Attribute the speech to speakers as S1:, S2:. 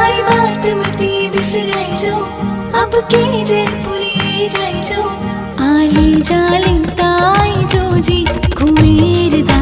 S1: हाय बात मती बिसराई जो अब के जयपुरी जाई जो आली जाली ताई जो जी घुमेर दा